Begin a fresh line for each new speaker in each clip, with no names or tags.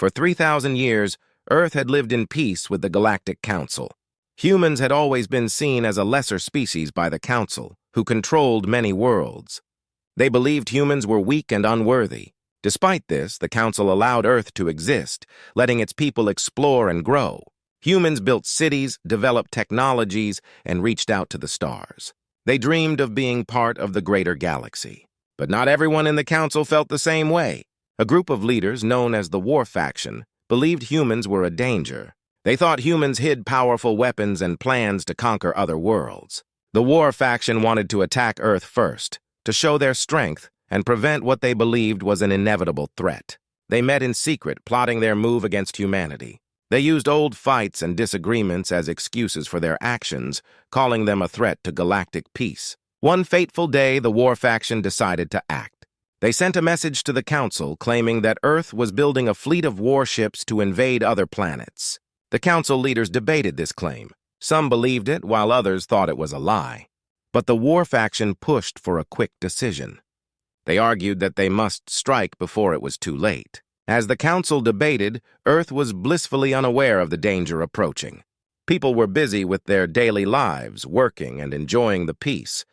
For 3,000 years, Earth had lived in peace with the Galactic Council. Humans had always been seen as a lesser species by the Council, who controlled many worlds. They believed humans were weak and unworthy. Despite this, the Council allowed Earth to exist, letting its people explore and grow. Humans built cities, developed technologies, and reached out to the stars. They dreamed of being part of the greater galaxy. But not everyone in the Council felt the same way. A group of leaders, known as the War Faction, believed humans were a danger. They thought humans hid powerful weapons and plans to conquer other worlds. The War Faction wanted to attack Earth first, to show their strength and prevent what they believed was an inevitable threat. They met in secret, plotting their move against humanity. They used old fights and disagreements as excuses for their actions, calling them a threat to galactic peace. One fateful day, the War Faction decided to act. They sent a message to the Council claiming that Earth was building a fleet of warships to invade other planets. The Council leaders debated this claim. Some believed it, while others thought it was a lie. But the War Faction pushed for a quick decision. They argued that they must strike before it was too late. As the Council debated, Earth was blissfully unaware of the danger approaching. People were busy with their daily lives, working and enjoying the peace.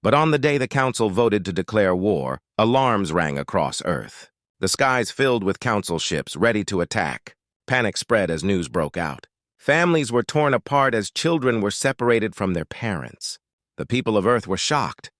But on the day the Council voted to declare war, alarms rang across Earth. The skies filled with Council ships ready to attack. Panic spread as news broke out. Families were torn apart as children were separated from their parents. The people of Earth were shocked.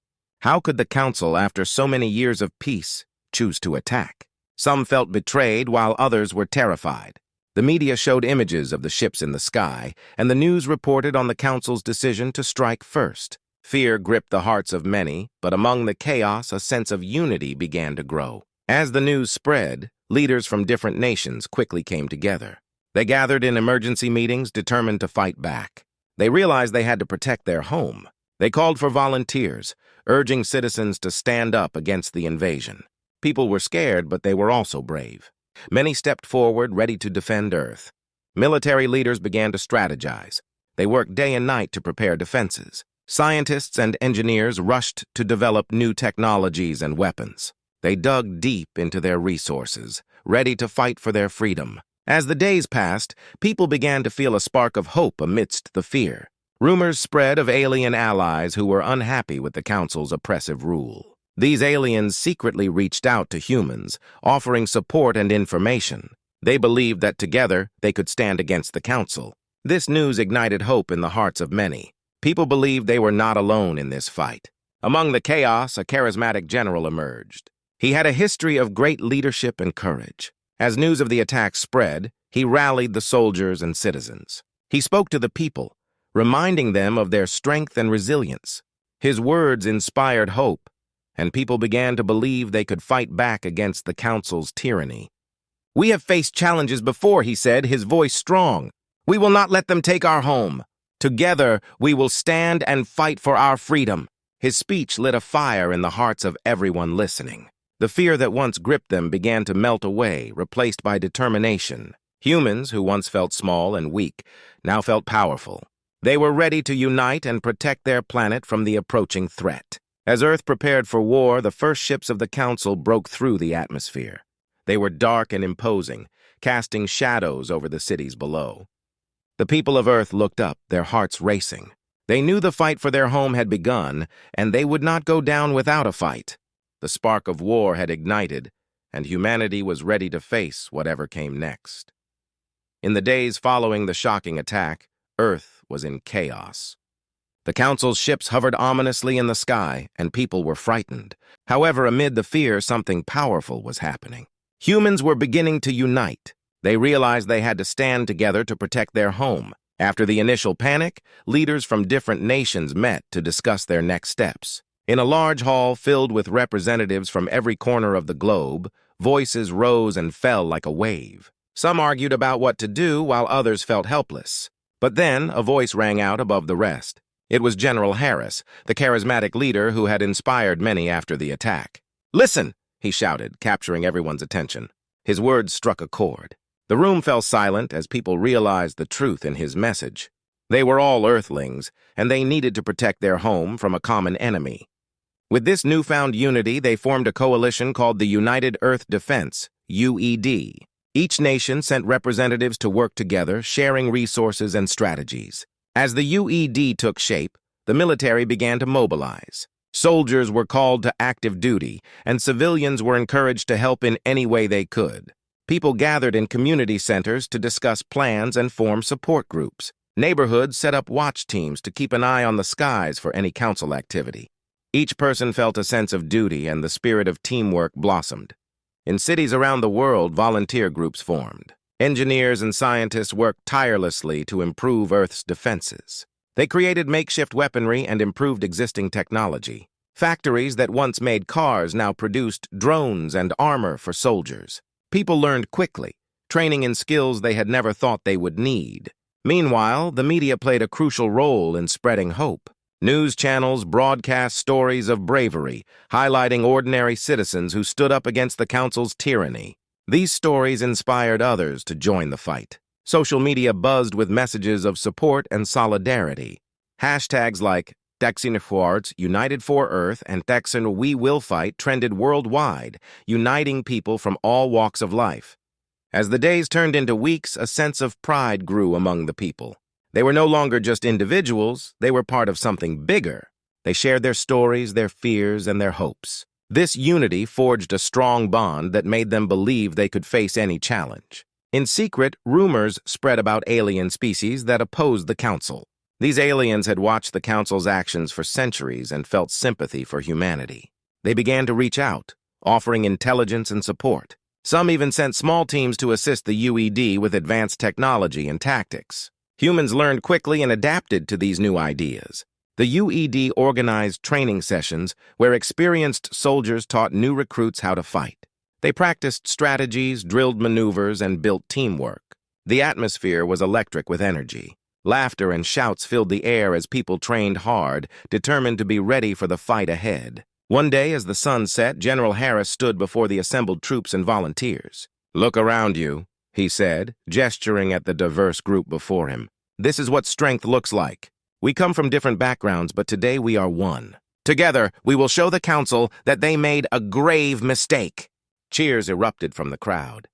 How could the Council, after so many years of peace, choose to attack? Some felt betrayed, while others were terrified. The media showed images of the ships in the sky, and the news reported on the Council's decision to strike first. Fear gripped the hearts of many, but among the chaos, a sense of unity began to grow. As the news spread, leaders from different nations quickly came together. They gathered in emergency meetings, determined to fight back. They realized they had to protect their home. They called for volunteers, urging citizens to stand up against the invasion. People were scared, but they were also brave. Many stepped forward, ready to defend Earth. Military leaders began to strategize. They worked day and night to prepare defenses. Scientists and engineers rushed to develop new technologies and weapons. They dug deep into their resources, ready to fight for their freedom. As the days passed, people began to feel a spark of hope amidst the fear. Rumors spread of alien allies who were unhappy with the Council's oppressive rule. These aliens secretly reached out to humans, offering support and information. They believed that together they could stand against the Council. This news ignited hope in the hearts of many. People believed they were not alone in this fight. Among the chaos, a charismatic general emerged. He had a history of great leadership and courage. As news of the attack spread, he rallied the soldiers and citizens. He spoke to the people, reminding them of their strength and resilience. His words inspired hope, and people began to believe they could fight back against the Council's tyranny. "We have faced challenges before," he said, his voice strong. "We will not let them take our home. Together, we will stand and fight for our freedom." His speech lit a fire in the hearts of everyone listening. The fear that once gripped them began to melt away, replaced by determination. Humans, who once felt small and weak, now felt powerful. They were ready to unite and protect their planet from the approaching threat. As Earth prepared for war, the first ships of the Council broke through the atmosphere. They were dark and imposing, casting shadows over the cities below. The people of Earth looked up, their hearts racing. They knew the fight for their home had begun, and they would not go down without a fight. The spark of war had ignited, and humanity was ready to face whatever came next. In the days following the shocking attack, Earth was in chaos. The Council's ships hovered ominously in the sky, and people were frightened. However, amid the fear, something powerful was happening. Humans were beginning to unite. They realized they had to stand together to protect their home. After the initial panic, leaders from different nations met to discuss their next steps. In a large hall filled with representatives from every corner of the globe, voices rose and fell like a wave. Some argued about what to do, while others felt helpless. But then a voice rang out above the rest. It was General Harris, the charismatic leader who had inspired many after the attack. "Listen!" he shouted, capturing everyone's attention. His words struck a chord. The room fell silent as people realized the truth in his message. They were all Earthlings, and they needed to protect their home from a common enemy. With this newfound unity, they formed a coalition called the United Earth Defense, UED. Each nation sent representatives to work together, sharing resources and strategies. As the UED took shape, the military began to mobilize. Soldiers were called to active duty, and civilians were encouraged to help in any way they could. People gathered in community centers to discuss plans and form support groups. Neighborhoods set up watch teams to keep an eye on the skies for any council activity. Each person felt a sense of duty, and the spirit of teamwork blossomed. In cities around the world, volunteer groups formed. Engineers and scientists worked tirelessly to improve Earth's defenses. They created makeshift weaponry and improved existing technology. Factories that once made cars now produced drones and armor for soldiers. People learned quickly, training in skills they had never thought they would need. Meanwhile, the media played a crucial role in spreading hope. News channels broadcast stories of bravery, highlighting ordinary citizens who stood up against the council's tyranny. These stories inspired others to join the fight. Social media buzzed with messages of support and solidarity. Hashtags like #HFY United for Earth and #We Will Fight trended worldwide, uniting people from all walks of life. As the days turned into weeks, a sense of pride grew among the people. They were no longer just individuals, they were part of something bigger. They shared their stories, their fears, and their hopes. This unity forged a strong bond that made them believe they could face any challenge. In secret, rumors spread about alien species that opposed the Council. These aliens had watched the Council's actions for centuries and felt sympathy for humanity. They began to reach out, offering intelligence and support. Some even sent small teams to assist the UED with advanced technology and tactics. Humans learned quickly and adapted to these new ideas. The UED organized training sessions where experienced soldiers taught new recruits how to fight. They practiced strategies, drilled maneuvers, and built teamwork. The atmosphere was electric with energy. Laughter and shouts filled the air as people trained hard, determined to be ready for the fight ahead. One day, as the sun set, General Harris stood before the assembled troops and volunteers. "Look around you," he said, gesturing at the diverse group before him. "This is what strength looks like. We come from different backgrounds, but today we are one. Together, we will show the Council that they made a grave mistake." Cheers erupted from the crowd.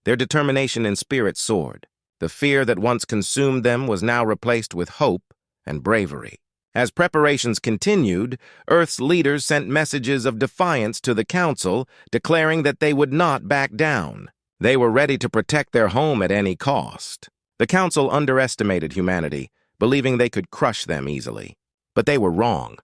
Their determination and spirit soared. The fear that once consumed them was now replaced with hope and bravery. As preparations continued, Earth's leaders sent messages of defiance to the Council, declaring that they would not back down. They were ready to protect their home at any cost. The Council underestimated humanity, believing they could crush them easily. But they were wrong.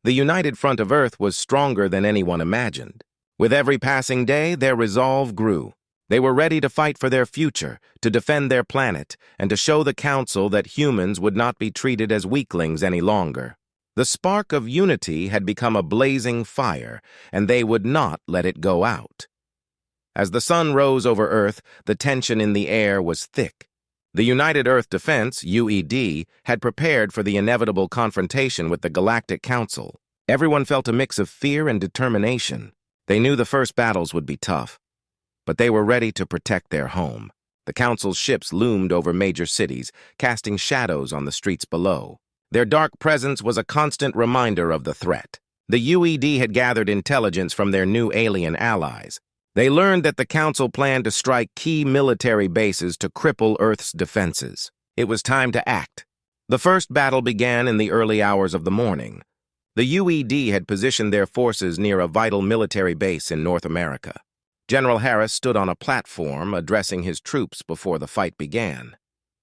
The united front of Earth was stronger than anyone imagined. With every passing day, their resolve grew. They were ready to fight for their future, to defend their planet, and to show the Council that humans would not be treated as weaklings any longer. The spark of unity had become a blazing fire, and they would not let it go out. As the sun rose over Earth, the tension in the air was thick. The United Earth Defense, UED, had prepared for the inevitable confrontation with the Galactic Council. Everyone felt a mix of fear and determination. They knew the first battles would be tough, but they were ready to protect their home. The Council's ships loomed over major cities, casting shadows on the streets below. Their dark presence was a constant reminder of the threat. The UED had gathered intelligence from their new alien allies. They learned that the Council planned to strike key military bases to cripple Earth's defenses. It was time to act. The first battle began in the early hours of the morning. The UED had positioned their forces near a vital military base in North America. General Harris stood on a platform addressing his troops before the fight began.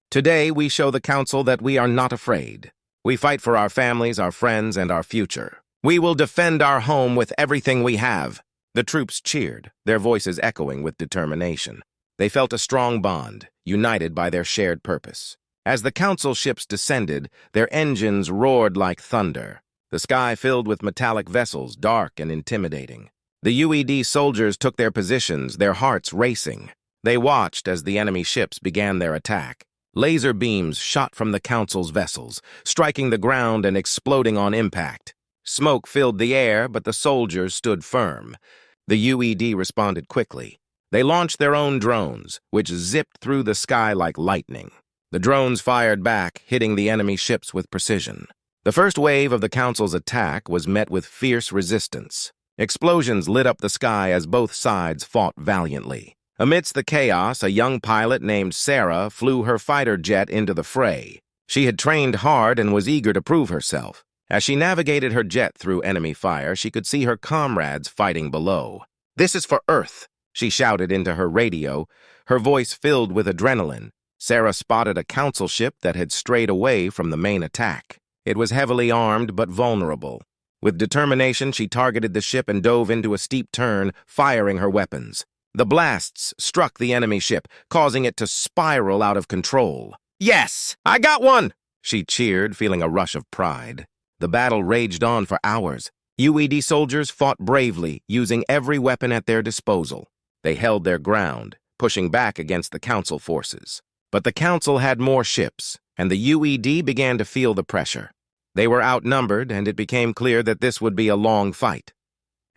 "Today, we show the Council that we are not afraid. We fight for our families, our friends, and our future. We will defend our home with everything we have." The troops cheered, their voices echoing with determination. They felt a strong bond, united by their shared purpose. As the Council ships descended, their engines roared like thunder. The sky filled with metallic vessels, dark and intimidating. The UED soldiers took their positions, their hearts racing. They watched as the enemy ships began their attack. Laser beams shot from the Council's vessels, striking the ground and exploding on impact. Smoke filled the air, but the soldiers stood firm. The UED responded quickly. They launched their own drones, which zipped through the sky like lightning. The drones fired back, hitting the enemy ships with precision. The first wave of the Council's attack was met with fierce resistance. Explosions lit up the sky as both sides fought valiantly. Amidst the chaos, a young pilot named Sarah flew her fighter jet into the fray. She had trained hard and was eager to prove herself. As she navigated her jet through enemy fire, she could see her comrades fighting below. "This is for Earth," she shouted into her radio, her voice filled with adrenaline. Sarah spotted a council ship that had strayed away from the main attack. It was heavily armed but vulnerable. With determination, she targeted the ship and dove into a steep turn, firing her weapons. The blasts struck the enemy ship, causing it to spiral out of control. "Yes, I got one!" she cheered, feeling a rush of pride. The battle raged on for hours. UED soldiers fought bravely, using every weapon at their disposal. They held their ground, pushing back against the Council forces. But the Council had more ships, and the UED began to feel the pressure. They were outnumbered, and it became clear that this would be a long fight.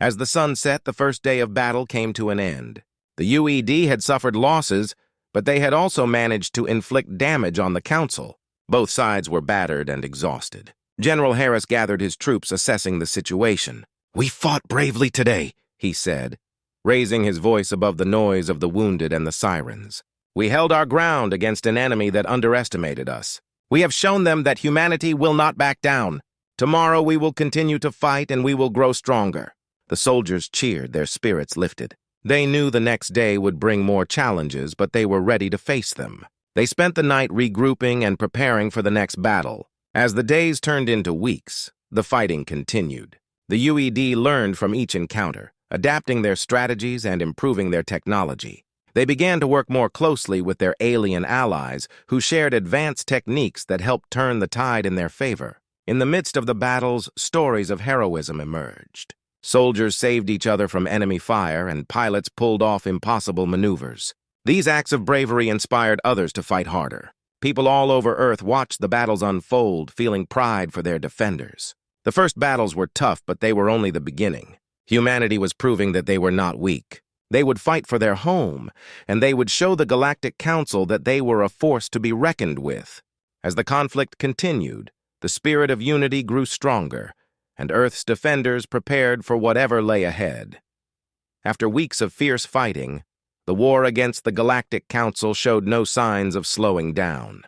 As the sun set, the first day of battle came to an end. The UED had suffered losses, but they had also managed to inflict damage on the Council. Both sides were battered and exhausted. General Harris gathered his troops, assessing the situation. "We fought bravely today," he said, raising his voice above the noise of the wounded and the sirens. "We held our ground against an enemy that underestimated us. We have shown them that humanity will not back down. Tomorrow we will continue to fight and we will grow stronger." The soldiers cheered, their spirits lifted. They knew the next day would bring more challenges, but they were ready to face them. They spent the night regrouping and preparing for the next battle. As the days turned into weeks, the fighting continued. The UED learned from each encounter, adapting their strategies and improving their technology. They began to work more closely with their alien allies, who shared advanced techniques that helped turn the tide in their favor. In the midst of the battles, stories of heroism emerged. Soldiers saved each other from enemy fire, and pilots pulled off impossible maneuvers. These acts of bravery inspired others to fight harder. People all over Earth watched the battles unfold, feeling pride for their defenders. The first battles were tough, but they were only the beginning. Humanity was proving that they were not weak. They would fight for their home, and they would show the Galactic Council that they were a force to be reckoned with. As the conflict continued, the spirit of unity grew stronger, and Earth's defenders prepared for whatever lay ahead. After weeks of fierce fighting, the war against the Galactic Council showed no signs of slowing down.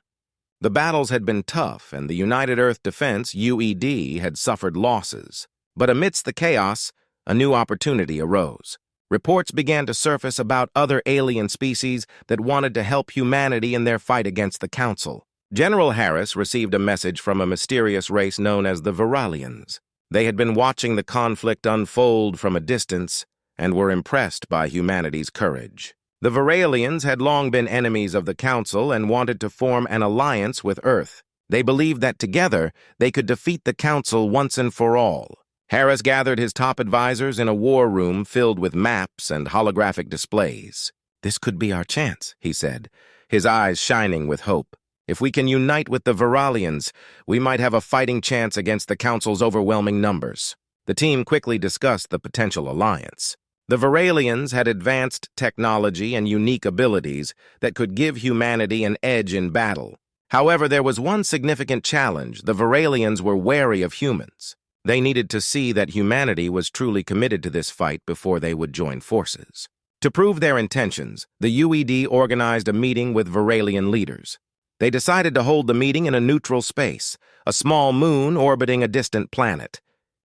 The battles had been tough, and the United Earth Defense, UED, had suffered losses. But amidst the chaos, a new opportunity arose. Reports began to surface about other alien species that wanted to help humanity in their fight against the Council. General Harris received a message from a mysterious race known as the Viralians. They had been watching the conflict unfold from a distance and were impressed by humanity's courage. The Viralians had long been enemies of the Council and wanted to form an alliance with Earth. They believed that together they could defeat the Council once and for all. Harris gathered his top advisors in a war room filled with maps and holographic displays. "This could be our chance," he said, his eyes shining with hope. "If we can unite with the Viralians, we might have a fighting chance against the Council's overwhelming numbers." The team quickly discussed the potential alliance. The Viralians had advanced technology and unique abilities that could give humanity an edge in battle. However, there was one significant challenge. The Viralians were wary of humans. They needed to see that humanity was truly committed to this fight before they would join forces. To prove their intentions, the UED organized a meeting with Viralian leaders. They decided to hold the meeting in a neutral space, a small moon orbiting a distant planet.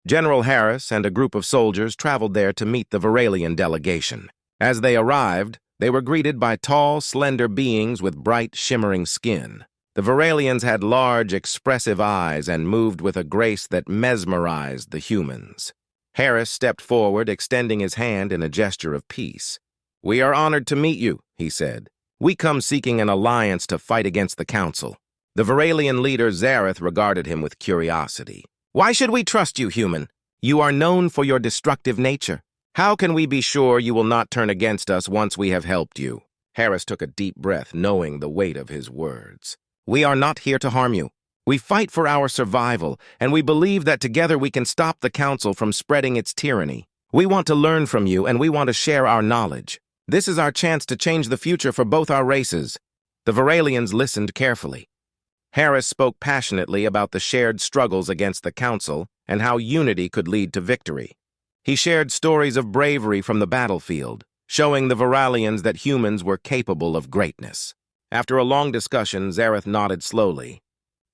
General Harris and a group of soldiers traveled there to meet the Viralian delegation. As they arrived, they were greeted by tall, slender beings with bright, shimmering skin. The Viralians had large, expressive eyes and moved with a grace that mesmerized the humans. Harris stepped forward, extending his hand in a gesture of peace. "We are honored to meet you," he said. "We come seeking an alliance to fight against the Council." The Viralian leader Zareth regarded him with curiosity. "Why should we trust you, human? You are known for your destructive nature. How can we be sure you will not turn against us once we have helped you?" Harris took a deep breath, knowing the weight of his words. "We are not here to harm you. We fight for our survival, and we believe that together we can stop the Council from spreading its tyranny. We want to learn from you, and we want to share our knowledge. This is our chance to change the future for both our races." The Viralians listened carefully. Harris spoke passionately about the shared struggles against the Council and how unity could lead to victory. He shared stories of bravery from the battlefield, showing the Viralians that humans were capable of greatness. After a long discussion, Zareth nodded slowly.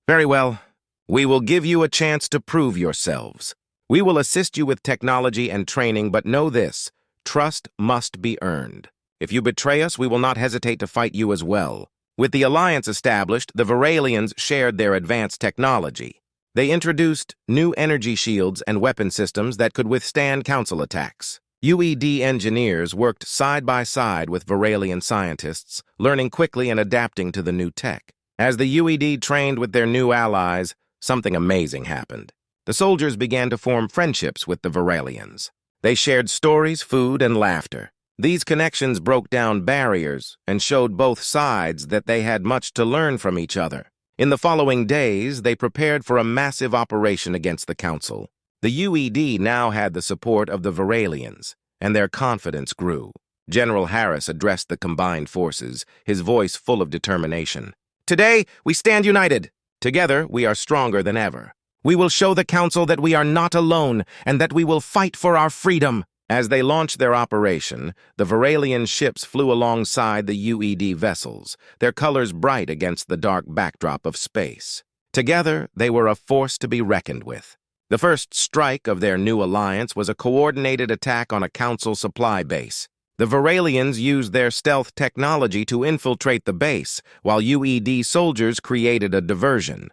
Very well. We will give you a chance to prove yourselves. We will assist you with technology and training, but know this: trust must be earned. If you betray us, we will not hesitate to fight you as well. With the alliance established, the Viralians shared their advanced technology. They introduced new energy shields and weapon systems that could withstand council attacks. UED engineers worked side by side with Viralian scientists, learning quickly and adapting to the new tech. As the UED trained with their new allies, something amazing happened. The soldiers began to form friendships with the Viralians. They shared stories, food, and laughter. These connections broke down barriers and showed both sides that they had much to learn from each other. In the following days, they prepared for a massive operation against the Council. The UED now had the support of the Viralians, and their confidence grew. General Harris addressed the combined forces, his voice full of determination. Today, we stand united. Together, we are stronger than ever. We will show the Council that we are not alone and that we will fight for our freedom. As they launched their operation, the Viralian ships flew alongside the UED vessels, their colors bright against the dark backdrop of space. Together, they were a force to be reckoned with. The first strike of their new alliance was a coordinated attack on a Council supply base. The Viralians used their stealth technology to infiltrate the base, while UED soldiers created a diversion.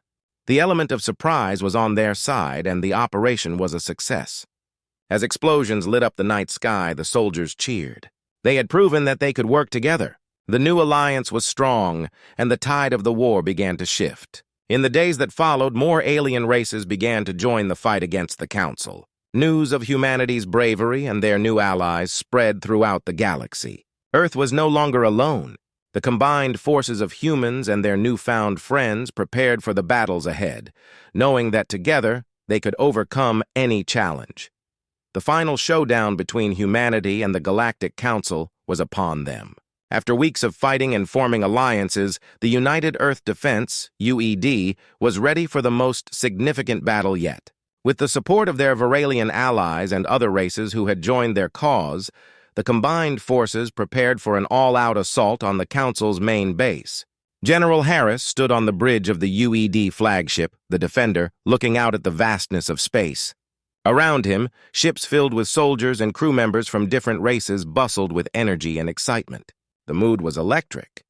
The element of surprise was on their side, and the operation was a success. As explosions lit up the night sky, the soldiers cheered. They had proven that they could work together. The new alliance was strong, and the tide of the war began to shift. In the days that followed, more alien races began to join the fight against the Council. News of humanity's bravery and their new allies spread throughout the galaxy. Earth was no longer alone. The combined forces of humans and their newfound friends prepared for the battles ahead, knowing that together they could overcome any challenge. The final showdown between humanity and the Galactic Council was upon them. After weeks of fighting and forming alliances, the United Earth Defense, UED, was ready for the most significant battle yet. With the support of their Viralian allies and other races who had joined their cause, the combined forces prepared for an all-out assault on the Council's main base. General Harris stood on the bridge of the UED flagship, the Defender, looking out at the vastness of space. Around him, ships filled with soldiers and crew members from different races bustled with energy and excitement. The mood was electric,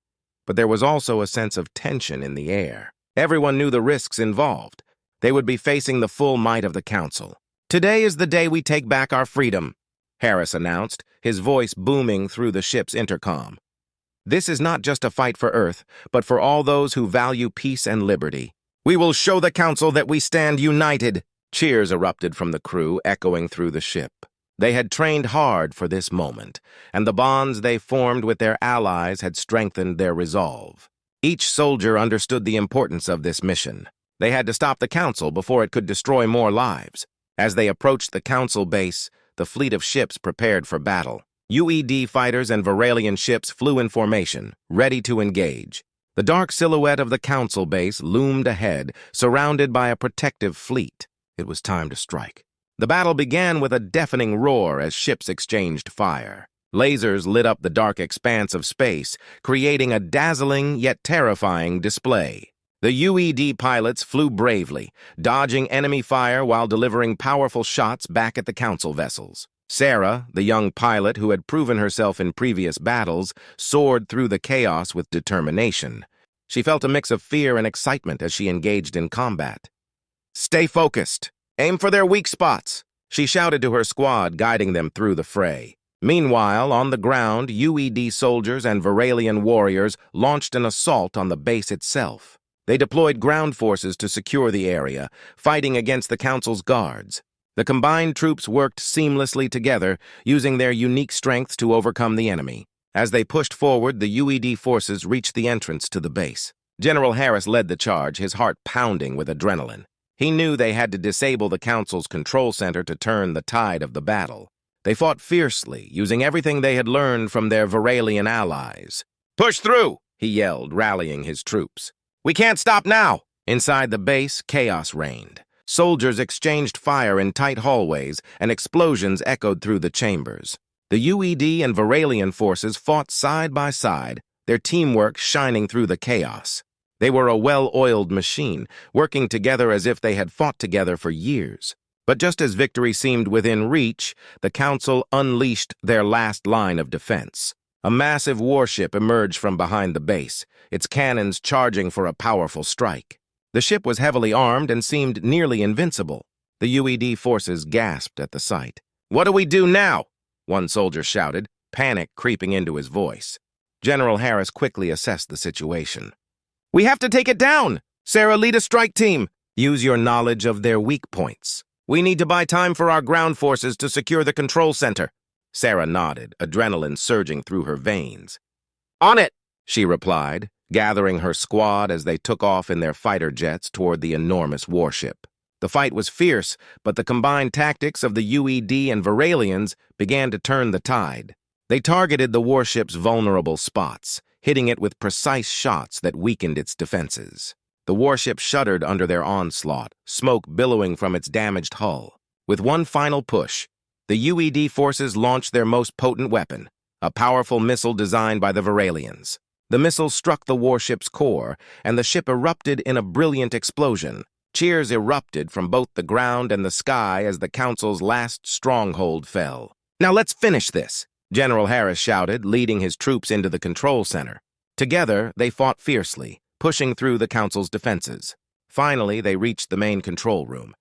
but there was also a sense of tension in the air. Everyone knew the risks involved. They would be facing the full might of the Council. "Today is the day we take back our freedom," Harris announced, his voice booming through the ship's intercom. "This is not just a fight for Earth, but for all those who value peace and liberty. We will show the Council that we stand united." Cheers erupted from the crew, echoing through the ship. They had trained hard for this moment, and the bonds they formed with their allies had strengthened their resolve. Each soldier understood the importance of this mission. They had to stop the Council before it could destroy more lives. As they approached the Council base, the fleet of ships prepared for battle. UED fighters and Viralian ships flew in formation, ready to engage. The dark silhouette of the Council base loomed ahead, surrounded by a protective fleet. It was time to strike. The battle began with a deafening roar as ships exchanged fire. Lasers lit up the dark expanse of space, creating a dazzling yet terrifying display. The UED pilots flew bravely, dodging enemy fire while delivering powerful shots back at the Council vessels. Sarah, the young pilot who had proven herself in previous battles, soared through the chaos with determination. She felt a mix of fear and excitement as she engaged in combat. "Stay focused. Aim for their weak spots," she shouted to her squad, guiding them through the fray. Meanwhile, on the ground, UED soldiers and Viralian warriors launched an assault on the base itself. They deployed ground forces to secure the area, fighting against the Council's guards. The combined troops worked seamlessly together, using their unique strengths to overcome the enemy. As they pushed forward, the UED forces reached the entrance to the base. General Harris led the charge, his heart pounding with adrenaline. He knew they had to disable the Council's control center to turn the tide of the battle. They fought fiercely, using everything they had learned from their Viralian allies. "Push through!" he yelled, rallying his troops. "We can't stop now!" Inside the base, chaos reigned. Soldiers exchanged fire in tight hallways, and explosions echoed through the chambers. The UED and Varalian forces fought side by side, their teamwork shining through the chaos. They were a well-oiled machine, working together as if they had fought together for years. But just as victory seemed within reach, the Council unleashed their last line of defense. A massive warship emerged from behind the base, its cannons charging for a powerful strike. The ship was heavily armed and seemed nearly invincible. The UED forces gasped at the sight. "What do we do now?" one soldier shouted, panic creeping into his voice. General Harris quickly assessed the situation. "We have to take it down! Sarah, lead a strike team! Use your knowledge of their weak points. We need to buy time for our ground forces to secure the control center." Sarah nodded, adrenaline surging through her veins. "On it!" she replied, gathering her squad as they took off in their fighter jets toward the enormous warship. The fight was fierce, but the combined tactics of the UED and Varalians began to turn the tide. They targeted the warship's vulnerable spots, hitting it with precise shots that weakened its defenses. The warship shuddered under their onslaught, smoke billowing from its damaged hull. With one final push, the UED forces launched their most potent weapon, a powerful missile designed by the Varalians. The missile struck the warship's core, and the ship erupted in a brilliant explosion. Cheers erupted from both the ground and the sky as the Council's last stronghold fell. "Now let's finish this," General Harris shouted, leading his troops into the control center. Together, they fought fiercely, pushing through the Council's defenses. Finally, they reached the main control room.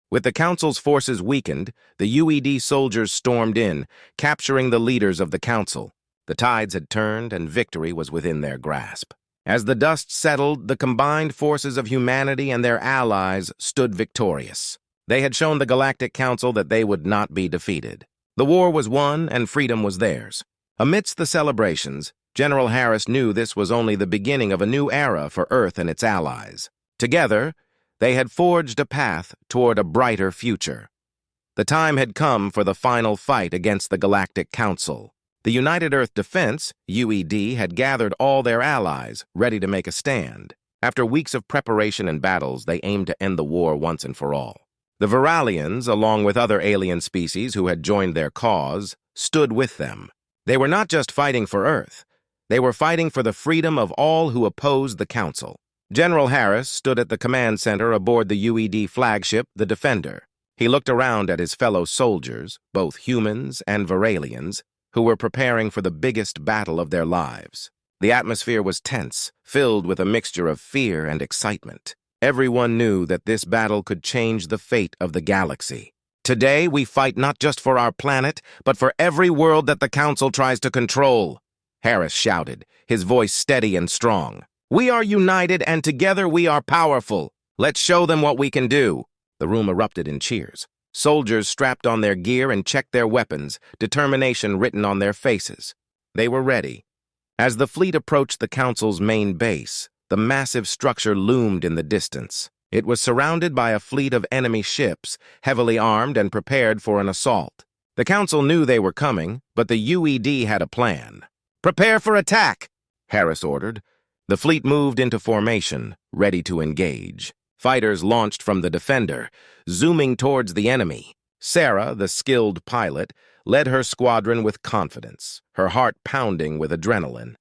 With the Council's forces weakened, the UED soldiers stormed in, capturing the leaders of the Council. The tides had turned, and victory was within their grasp. As the dust settled, the combined forces of humanity and their allies stood victorious. They had shown the Galactic Council that they would not be defeated. The war was won, and freedom was theirs. Amidst the celebrations, General Harris knew this was only the beginning of a new era for Earth and its allies. Together, they had forged a path toward a brighter future. The time had come for the final fight against the Galactic Council. The United Earth Defense, UED, had gathered all their allies, ready to make a stand. After weeks of preparation and battles, they aimed to end the war once and for all. The Varalians, along with other alien species who had joined their cause, stood with them. They were not just fighting for Earth. They were fighting for the freedom of all who opposed the Council. General Harris stood at the command center aboard the UED flagship, the Defender. He looked around at his fellow soldiers, both humans and Varalians, who were preparing for the biggest battle of their lives. The atmosphere was tense, filled with a mixture of fear and excitement. Everyone knew that this battle could change the fate of the galaxy. "Today, we fight not just for our planet, but for every world that the Council tries to control," Harris shouted, his voice steady and strong. "We are united, and together we are powerful. Let's show them what we can do." The room erupted in cheers. Soldiers strapped on their gear and checked their weapons, determination written on their faces. They were ready. As the fleet approached the Council's main base, the massive structure loomed in the distance. It was surrounded by a fleet of enemy ships, heavily armed and prepared for an assault. The Council knew they were coming, but the UED had a plan. "Prepare for attack," Harris ordered. The fleet moved into formation, ready to engage. Fighters launched from the Defender, zooming towards the enemy. Sarah, the skilled pilot, led her squadron with confidence, her heart pounding with adrenaline.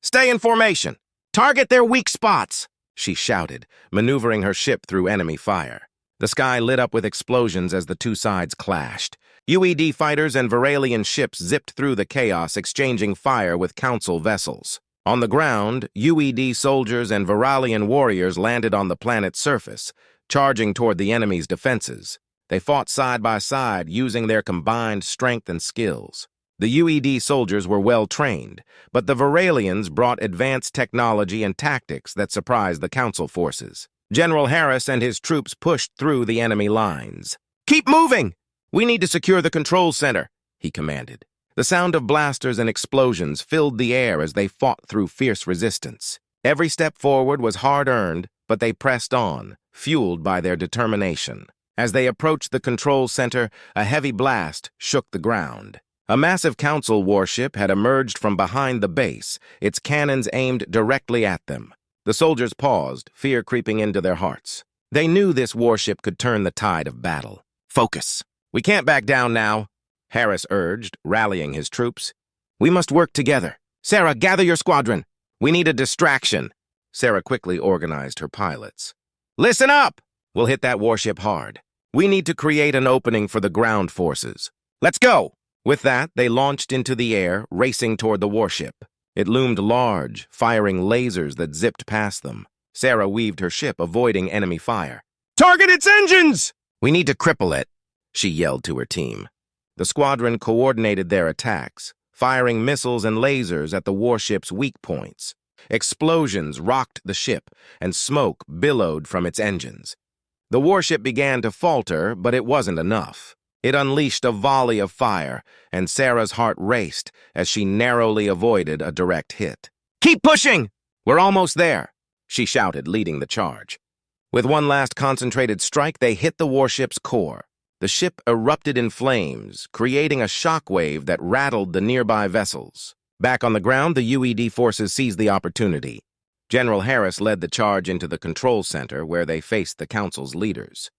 "Stay in formation! Target their weak spots!" she shouted, maneuvering her ship through enemy fire. The sky lit up with explosions as the two sides clashed. UED fighters and Varalian ships zipped through the chaos, exchanging fire with Council vessels. On the ground, UED soldiers and Varalian warriors landed on the planet's surface, charging toward the enemy's defenses. They fought side by side, using their combined strength and skills. The UED soldiers were well trained, but the Varalians brought advanced technology and tactics that surprised the Council forces. General Harris and his troops pushed through the enemy lines. "Keep moving! We need to secure the control center," he commanded. The sound of blasters and explosions filled the air as they fought through fierce resistance. Every step forward was hard-earned, but they pressed on, fueled by their determination. As they approached the control center, a heavy blast shook the ground. A massive Council warship had emerged from behind the base, its cannons aimed directly at them. The soldiers paused, fear creeping into their hearts. They knew this warship could turn the tide of battle. "Focus. We can't back down now." Harris urged, rallying his troops. We must work together. Sarah, gather your squadron. We need a distraction. Sarah quickly organized her pilots. Listen up! We'll hit that warship hard. We need to create an opening for the ground forces. Let's go! With that, they launched into the air, racing toward the warship. It loomed large, firing lasers that zipped past them. Sarah weaved her ship, avoiding enemy fire. Target its engines! We need to cripple it, she yelled to her team. The squadron coordinated their attacks, firing missiles and lasers at the warship's weak points. Explosions rocked the ship, and smoke billowed from its engines. The warship began to falter, but it wasn't enough. It unleashed a volley of fire, and Sarah's heart raced as she narrowly avoided a direct hit. Keep pushing! We're almost there, she shouted, leading the charge. With one last concentrated strike, they hit the warship's core. The ship erupted in flames, creating a shockwave that rattled the nearby vessels. Back on the ground, the UED forces seized the opportunity. General Harris led the charge into the control center where they faced the council's leaders.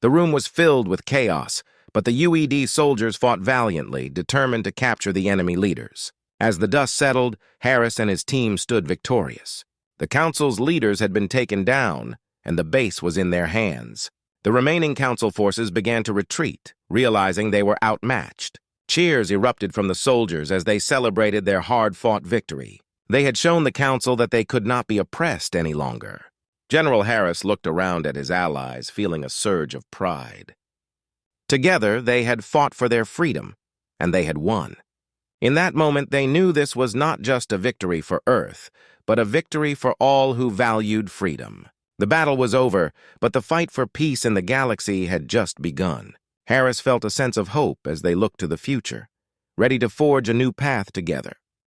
The room was filled with chaos, but the UED soldiers fought valiantly, determined to capture the enemy leaders. As the dust settled, Harris and his team stood victorious. The council's leaders had been taken down, and the base was in their hands. The remaining council forces began to retreat, realizing they were outmatched. Cheers erupted from the soldiers as they celebrated their hard-fought victory. They had shown the council that they could not be oppressed any longer. General Harris looked around at his allies, feeling a surge of pride. Together, they had fought for their freedom, and they had won. In that moment, they knew this was not just a victory for Earth, but a victory for all who valued freedom. The battle was over, but the fight for peace in the galaxy had just begun. Harris felt a sense of hope as they looked to the future, ready to forge a new path together.